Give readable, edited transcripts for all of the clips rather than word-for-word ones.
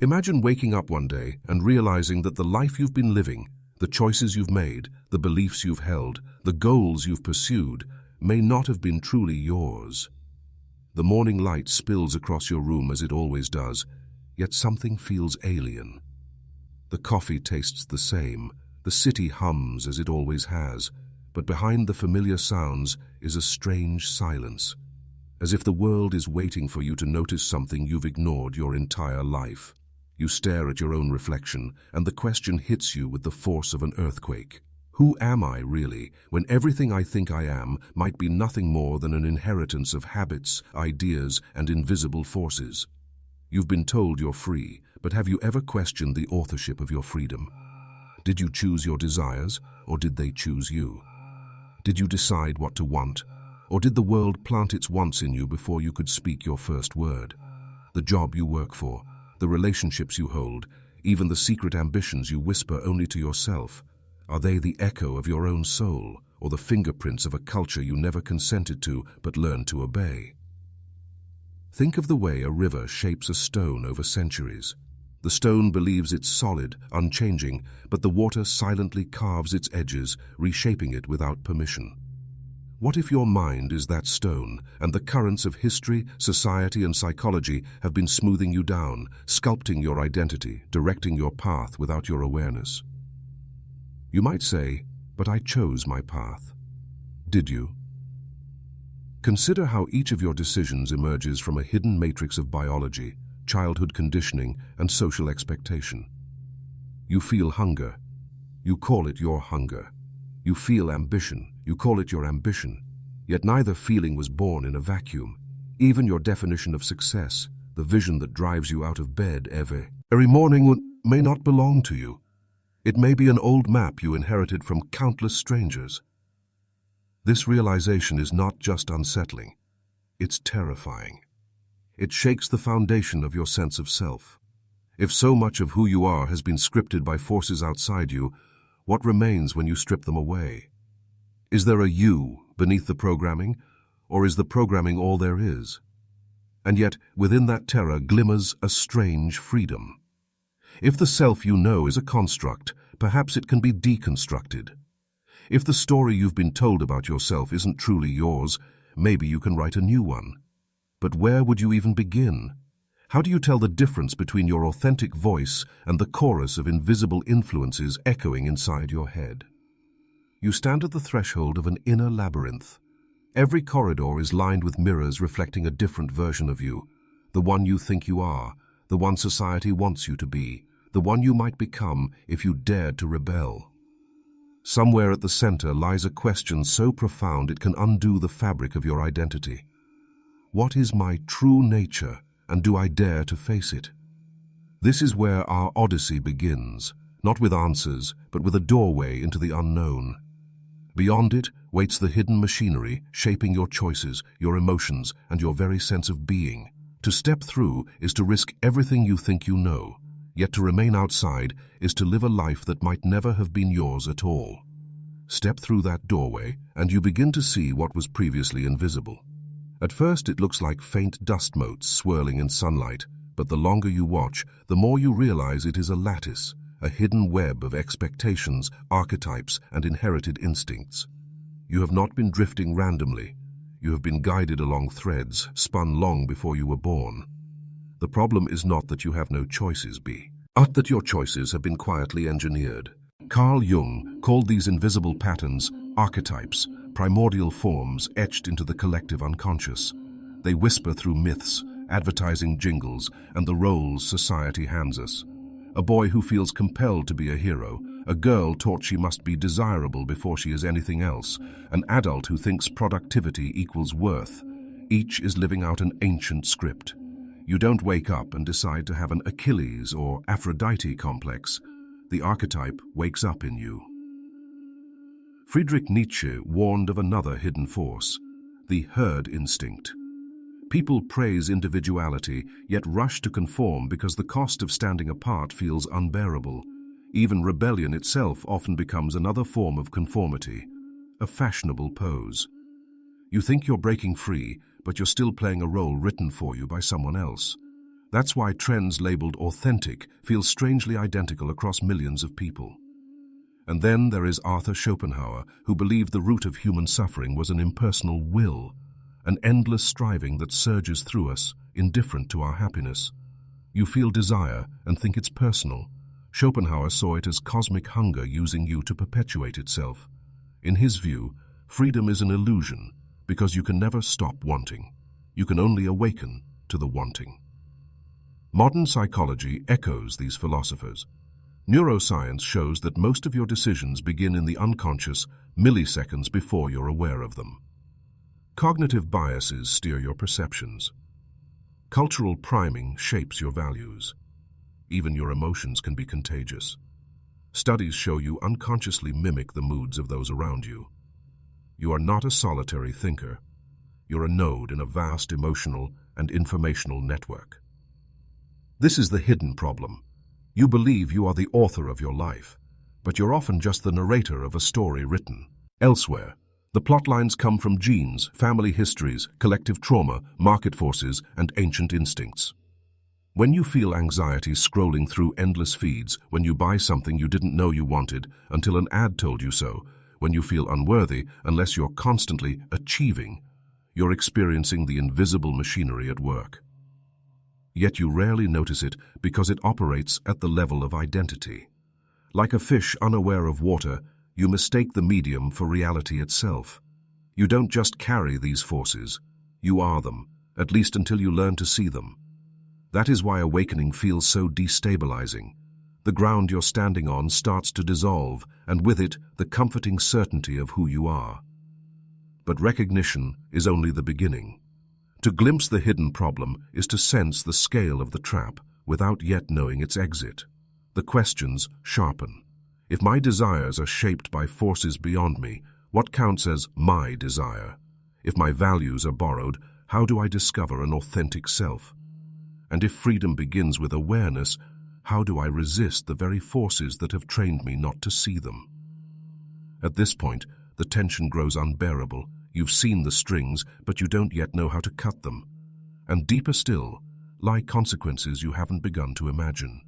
Imagine waking up one day and realizing that the life you've been living, the choices you've made, the beliefs you've held, the goals you've pursued, may not have been truly yours. The morning light spills across your room as it always does, yet something feels alien. The coffee tastes the same, the city hums as it always has, but behind the familiar sounds is a strange silence, as if the world is waiting for you to notice something you've ignored your entire life. You stare at your own reflection, and the question hits you with the force of an earthquake. Who am I really, when everything I think I am might be nothing more than an inheritance of habits, ideas, and invisible forces? You've been told you're free, but have you ever questioned the authorship of your freedom? Did you choose your desires, or did they choose you? Did you decide what to want, or did the world plant its wants in you before you could speak your first word? The job you work for, the relationships you hold, even the secret ambitions you whisper only to yourself, are they the echo of your own soul, or the fingerprints of a culture you never consented to but learned to obey? Think of the way a river shapes a stone over centuries. The stone believes it's solid, unchanging, but the water silently carves its edges, reshaping it without permission. What if your mind is that stone, and the currents of history, society, and psychology have been smoothing you down, sculpting your identity, directing your path without your awareness? You might say, but I chose my path. Did you? Consider how each of your decisions emerges from a hidden matrix of biology, childhood conditioning, and social expectation. You feel hunger. You call it your hunger. You feel ambition. You call it your ambition. Yet neither feeling was born in a vacuum. Even your definition of success, the vision that drives you out of bed every morning, may not belong to you. It may be an old map you inherited from countless strangers. This realization is not just unsettling. It's terrifying. It shakes the foundation of your sense of self. If so much of who you are has been scripted by forces outside you, what remains when you strip them away? Is there a you beneath the programming, or is the programming all there is? And yet, within that terror glimmers a strange freedom. If the self you know is a construct, perhaps it can be deconstructed. If the story you've been told about yourself isn't truly yours, maybe you can write a new one. But where would you even begin? How do you tell the difference between your authentic voice and the chorus of invisible influences echoing inside your head? You stand at the threshold of an inner labyrinth. Every corridor is lined with mirrors reflecting a different version of you, the one you think you are, the one society wants you to be, the one you might become if you dared to rebel. Somewhere at the center lies a question so profound it can undo the fabric of your identity. What is my true nature, and do I dare to face it? This is where our Odyssey begins, not with answers, but with a doorway into the unknown. Beyond it waits the hidden machinery shaping your choices, your emotions, and your very sense of being. To step through is to risk everything you think you know, yet to remain outside is to live a life that might never have been yours at all. Step through that doorway, and you begin to see what was previously invisible. At first it looks like faint dust motes swirling in sunlight, but the longer you watch, the more you realize it is a lattice, a hidden web of expectations, archetypes, and inherited instincts. You have not been drifting randomly. You have been guided along threads spun long before you were born. The problem is not that you have no choices, but that your choices have been quietly engineered. Carl Jung called these invisible patterns archetypes, primordial forms etched into the collective unconscious. They whisper through myths, advertising jingles, and the roles society hands us. A boy who feels compelled to be a hero, a girl taught she must be desirable before she is anything else, an adult who thinks productivity equals worth. Each is living out an ancient script. You don't wake up and decide to have an Achilles or Aphrodite complex. The archetype wakes up in you. Friedrich Nietzsche warned of another hidden force, the herd instinct. People praise individuality, yet rush to conform because the cost of standing apart feels unbearable. Even rebellion itself often becomes another form of conformity, a fashionable pose. You think you're breaking free, but you're still playing a role written for you by someone else. That's why trends labeled authentic feel strangely identical across millions of people. And then there is Arthur Schopenhauer, who believed the root of human suffering was an impersonal will, an endless striving that surges through us, indifferent to our happiness. You feel desire and think it's personal. Schopenhauer saw it as cosmic hunger using you to perpetuate itself. In his view, freedom is an illusion because you can never stop wanting. You can only awaken to the wanting. Modern psychology echoes these philosophers. Neuroscience shows that most of your decisions begin in the unconscious milliseconds before you're aware of them. Cognitive biases steer your perceptions. Cultural priming shapes your values. Even your emotions can be contagious. Studies show you unconsciously mimic the moods of those around you. You are not a solitary thinker. You're a node in a vast emotional and informational network. This is the hidden problem. You believe you are the author of your life, but you're often just the narrator of a story written elsewhere. The plotlines come from genes, family histories, collective trauma, market forces, and ancient instincts. When you feel anxiety scrolling through endless feeds, when you buy something you didn't know you wanted until an ad told you so, when you feel unworthy unless you're constantly achieving, you're experiencing the invisible machinery at work. Yet you rarely notice it because it operates at the level of identity. Like a fish unaware of water, you mistake the medium for reality itself. You don't just carry these forces, you are them, at least until you learn to see them. That is why awakening feels so destabilizing. The ground you're standing on starts to dissolve, and with it, the comforting certainty of who you are. But recognition is only the beginning. To glimpse the hidden problem is to sense the scale of the trap without yet knowing its exit. The questions sharpen. If my desires are shaped by forces beyond me, what counts as my desire? If my values are borrowed, how do I discover an authentic self? And if freedom begins with awareness, how do I resist the very forces that have trained me not to see them? At this point, the tension grows unbearable. You've seen the strings, but you don't yet know how to cut them. And deeper still, lie consequences you haven't begun to imagine.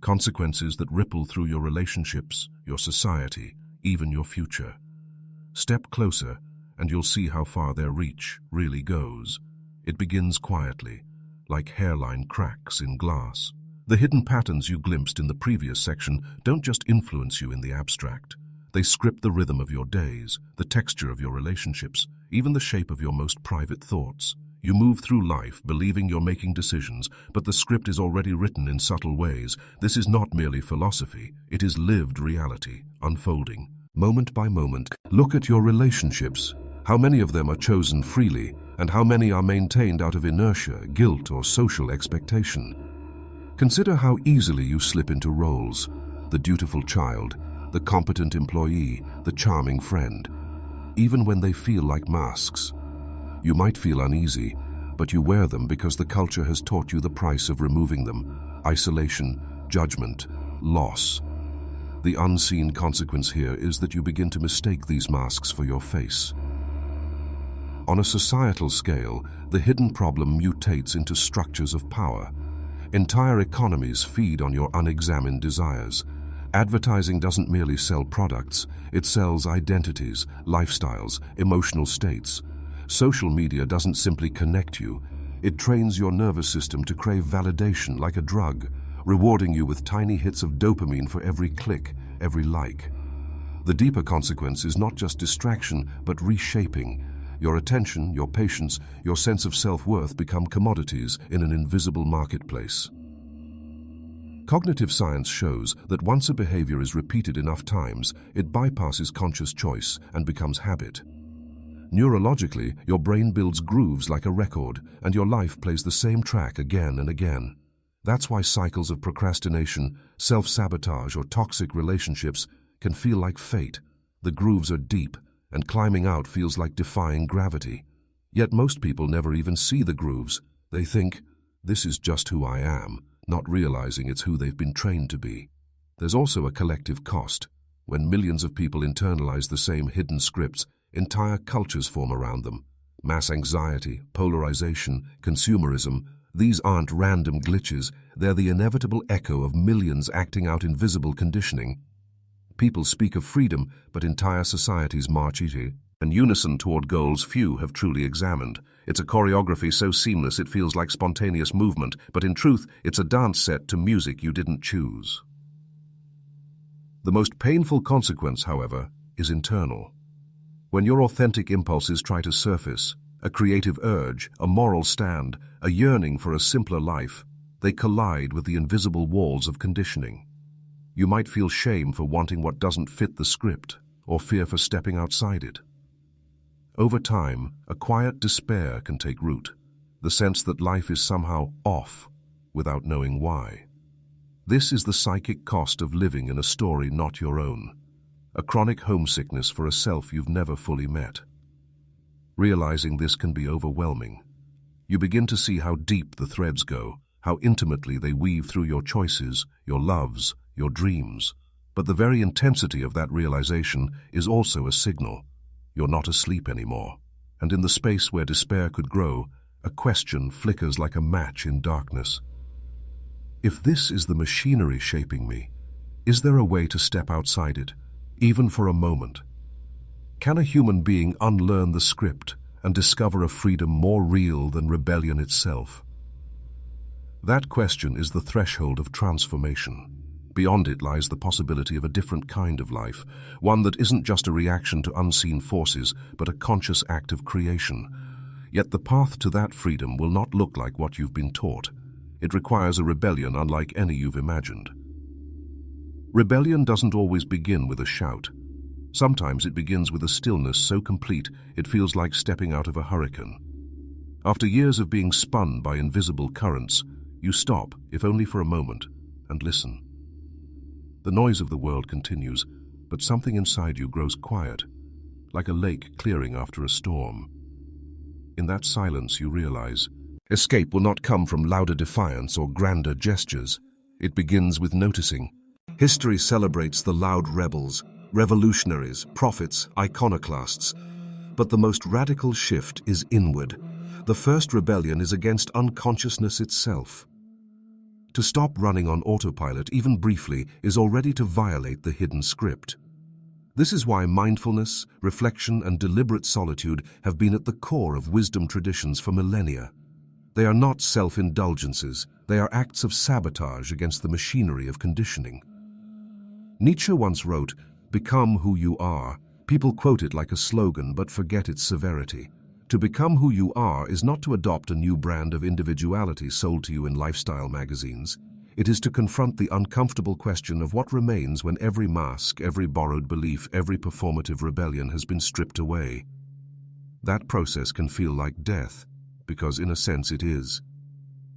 Consequences that ripple through your relationships, your society, even your future. Step closer, and you'll see how far their reach really goes. It begins quietly, like hairline cracks in glass. The hidden patterns you glimpsed in the previous section don't just influence you in the abstract. They script the rhythm of your days, the texture of your relationships, even the shape of your most private thoughts. You move through life believing you're making decisions, but the script is already written in subtle ways. This is not merely philosophy, it is lived reality, unfolding, moment by moment. Look at your relationships. How many of them are chosen freely, and how many are maintained out of inertia, guilt, or social expectation? Consider how easily you slip into roles: the dutiful child, the competent employee, the charming friend, even when they feel like masks. You might feel uneasy, but you wear them because the culture has taught you the price of removing them: isolation, judgment, loss. The unseen consequence here is that you begin to mistake these masks for your face. On a societal scale, the hidden problem mutates into structures of power. Entire economies feed on your unexamined desires. Advertising doesn't merely sell products, it sells identities, lifestyles, emotional states. Social media doesn't simply connect you, it trains your nervous system to crave validation like a drug, rewarding you with tiny hits of dopamine for every click, every like. The deeper consequence is not just distraction, but reshaping. Your attention, your patience, your sense of self-worth become commodities in an invisible marketplace. Cognitive science shows that once a behavior is repeated enough times, it bypasses conscious choice and becomes habit. Neurologically, your brain builds grooves like a record, and your life plays the same track again and again. That's why cycles of procrastination, self-sabotage, or toxic relationships can feel like fate. The grooves are deep, and climbing out feels like defying gravity. Yet most people never even see the grooves. They think, this is just who I am, not realizing it's who they've been trained to be. There's also a collective cost. When millions of people internalize the same hidden scripts, entire cultures form around them. Mass anxiety, polarization, consumerism, These aren't random glitches, they're the inevitable echo of millions acting out invisible conditioning. People speak of freedom, but entire societies march in unison toward goals few have truly examined. It's a choreography so seamless it feels like spontaneous movement, but in truth, it's a dance set to music you didn't choose. The most painful consequence, however, is internal. When your authentic impulses try to surface, a creative urge, a moral stand, a yearning for a simpler life, they collide with the invisible walls of conditioning. You might feel shame for wanting what doesn't fit the script, or fear for stepping outside it. Over time, a quiet despair can take root, the sense that life is somehow off without knowing why. This is the psychic cost of living in a story not your own, a chronic homesickness for a self you've never fully met. Realizing this can be overwhelming. You begin to see how deep the threads go, how intimately they weave through your choices, your loves, your dreams. But the very intensity of that realization is also a signal. You're not asleep anymore. And in the space where despair could grow, a question flickers like a match in darkness. If this is the machinery shaping me, is there a way to step outside it, even for a moment? Can a human being unlearn the script and discover a freedom more real than rebellion itself? That question is the threshold of transformation. Beyond it lies the possibility of a different kind of life, one that isn't just a reaction to unseen forces, but a conscious act of creation. Yet the path to that freedom will not look like what you've been taught. It requires a rebellion unlike any you've imagined. Rebellion doesn't always begin with a shout. Sometimes it begins with a stillness so complete it feels like stepping out of a hurricane. After years of being spun by invisible currents, you stop, if only for a moment, and listen. The noise of the world continues, but something inside you grows quiet, like a lake clearing after a storm. In that silence you realize, escape will not come from louder defiance or grander gestures. It begins with noticing. History celebrates the loud rebels, revolutionaries, prophets, iconoclasts. But the most radical shift is inward. The first rebellion is against unconsciousness itself. To stop running on autopilot, even briefly, is already to violate the hidden script. This is why mindfulness, reflection, and deliberate solitude have been at the core of wisdom traditions for millennia. They are not self-indulgences, they are acts of sabotage against the machinery of conditioning. Nietzsche once wrote, "Become who you are." People quote it like a slogan but forget its severity. To become who you are is not to adopt a new brand of individuality sold to you in lifestyle magazines. It is to confront the uncomfortable question of what remains when every mask, every borrowed belief, every performative rebellion has been stripped away. That process can feel like death, because in a sense it is.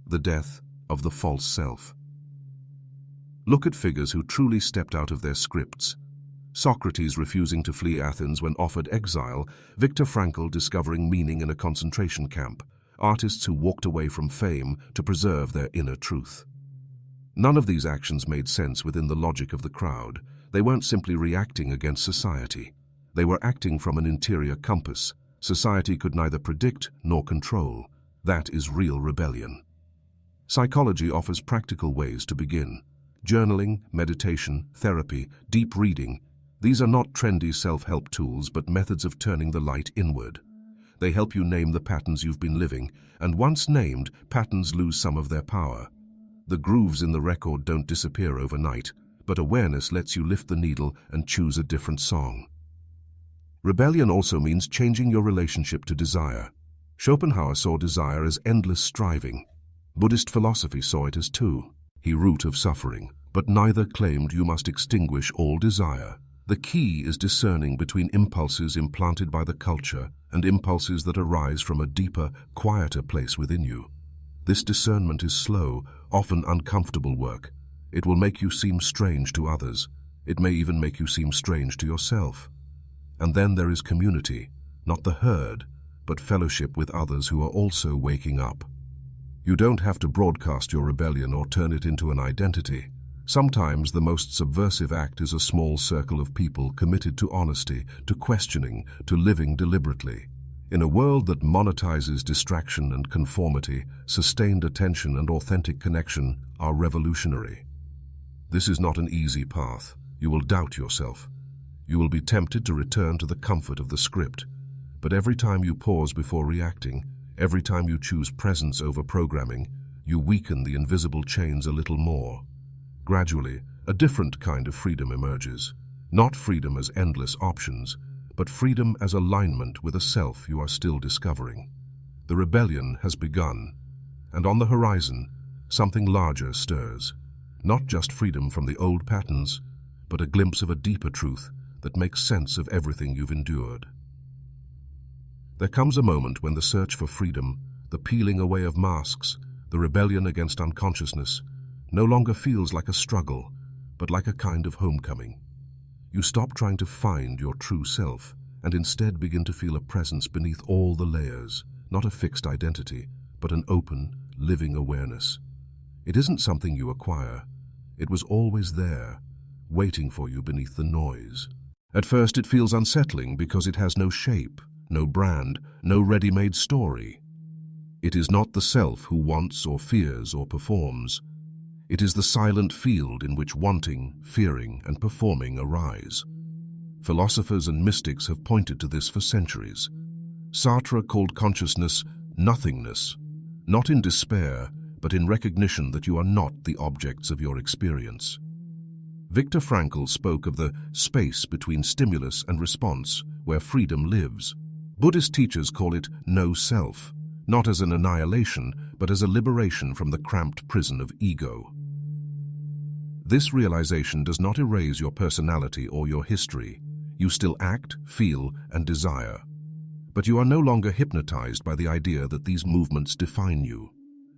The death of the false self. Look at figures who truly stepped out of their scripts. Socrates refusing to flee Athens when offered exile, Viktor Frankl discovering meaning in a concentration camp, artists who walked away from fame to preserve their inner truth. None of these actions made sense within the logic of the crowd. They weren't simply reacting against society. They were acting from an interior compass. Society could neither predict nor control. That is real rebellion. Psychology offers practical ways to begin. Journaling, meditation, therapy, deep reading. These are not trendy self-help tools, but methods of turning the light inward. They help you name the patterns you've been living, and once named, patterns lose some of their power. The grooves in the record don't disappear overnight, but awareness lets you lift the needle and choose a different song. Rebellion also means changing your relationship to desire. Schopenhauer saw desire as endless striving. Buddhist philosophy saw it as too, the root of suffering, but neither claimed you must extinguish all desire. The key is discerning between impulses implanted by the culture and impulses that arise from a deeper, quieter place within you. This discernment is slow, often uncomfortable work. It will make you seem strange to others. It may even make you seem strange to yourself. And then there is community, not the herd, but fellowship with others who are also waking up. You don't have to broadcast your rebellion or turn it into an identity. Sometimes the most subversive act is a small circle of people committed to honesty, to questioning, to living deliberately. In a world that monetizes distraction and conformity, sustained attention and authentic connection are revolutionary. This is not an easy path. You will doubt yourself. You will be tempted to return to the comfort of the script. But every time you pause before reacting, every time you choose presence over programming, you weaken the invisible chains a little more. Gradually, a different kind of freedom emerges. Not freedom as endless options, but freedom as alignment with a self you are still discovering. The rebellion has begun, and on the horizon, something larger stirs. Not just freedom from the old patterns, but a glimpse of a deeper truth that makes sense of everything you've endured. There comes a moment when the search for freedom, the peeling away of masks, the rebellion against unconsciousness, no longer feels like a struggle, but like a kind of homecoming. You stop trying to find your true self and instead begin to feel a presence beneath all the layers, not a fixed identity, but an open, living awareness. It isn't something you acquire. It was always there, waiting for you beneath the noise. At first it feels unsettling because it has no shape, no brand, no ready-made story. It is not the self who wants or fears or performs. It is the silent field in which wanting, fearing, and performing arise. Philosophers and mystics have pointed to this for centuries. Sartre called consciousness nothingness, not in despair, but in recognition that you are not the objects of your experience. Viktor Frankl spoke of the space between stimulus and response, where freedom lives. Buddhist teachers call it no self, not as an annihilation, but as a liberation from the cramped prison of ego. This realization does not erase your personality or your history. You still act, feel, and desire. But you are no longer hypnotized by the idea that these movements define you.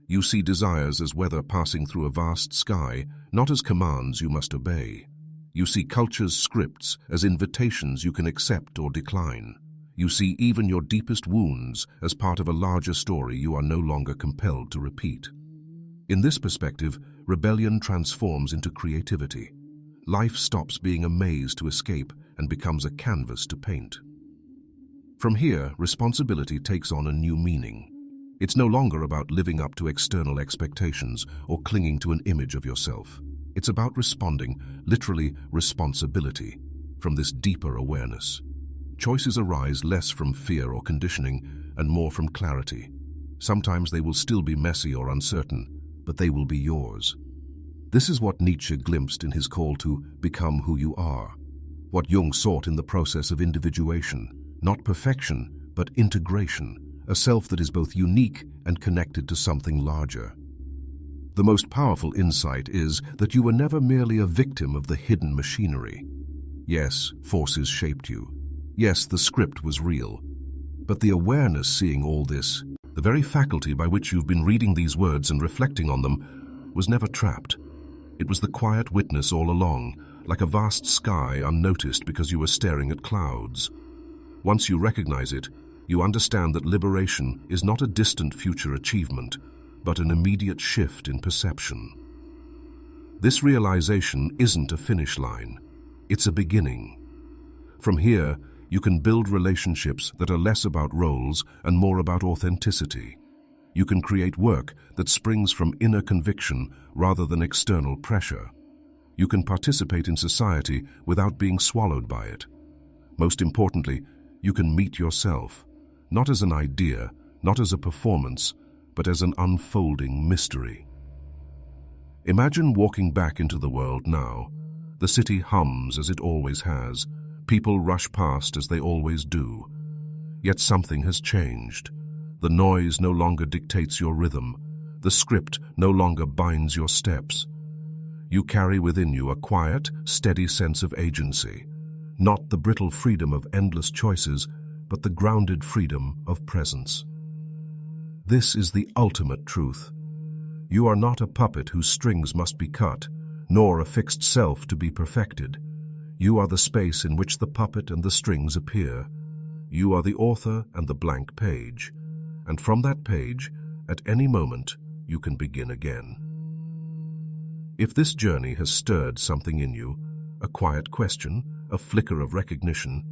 You see desires as weather passing through a vast sky, not as commands you must obey. You see culture's scripts as invitations you can accept or decline. You see even your deepest wounds as part of a larger story you are no longer compelled to repeat. In this perspective, rebellion transforms into creativity. Life stops being a maze to escape and becomes a canvas to paint. From here, responsibility takes on a new meaning. It's no longer about living up to external expectations or clinging to an image of yourself. It's about responding, literally responsibility, from this deeper awareness. Choices arise less from fear or conditioning and more from clarity. Sometimes they will still be messy or uncertain, but they will be yours. This is what Nietzsche glimpsed in his call to become who you are, what Jung sought in the process of individuation, not perfection, but integration, a self that is both unique and connected to something larger. The most powerful insight is that you were never merely a victim of the hidden machinery. Yes, forces shaped you. Yes, the script was real. But the awareness seeing all this, the very faculty by which you've been reading these words and reflecting on them, was never trapped. It was the quiet witness all along, like a vast sky unnoticed because you were staring at clouds. Once you recognize it, you understand that liberation is not a distant future achievement, but an immediate shift in perception. This realization isn't a finish line. It's a beginning. From here, you can build relationships that are less about roles and more about authenticity. You can create work that springs from inner conviction rather than external pressure. You can participate in society without being swallowed by it. Most importantly, you can meet yourself, not as an idea, not as a performance, but as an unfolding mystery. Imagine walking back into the world now. The city hums as it always has. People rush past as they always do. Yet something has changed. The noise no longer dictates your rhythm. The script no longer binds your steps. You carry within you a quiet, steady sense of agency. Not the brittle freedom of endless choices, but the grounded freedom of presence. This is the ultimate truth. You are not a puppet whose strings must be cut, nor a fixed self to be perfected. You are the space in which the puppet and the strings appear. You are the author and the blank page. And from that page, at any moment, you can begin again. If this journey has stirred something in you, a quiet question, a flicker of recognition,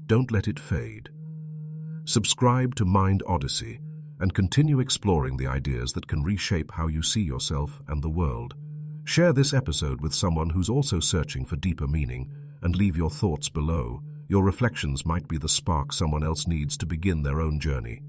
don't let it fade. Subscribe to Mind Odyssey and continue exploring the ideas that can reshape how you see yourself and the world. Share this episode with someone who's also searching for deeper meaning, and leave your thoughts below. Your reflections might be the spark someone else needs to begin their own journey.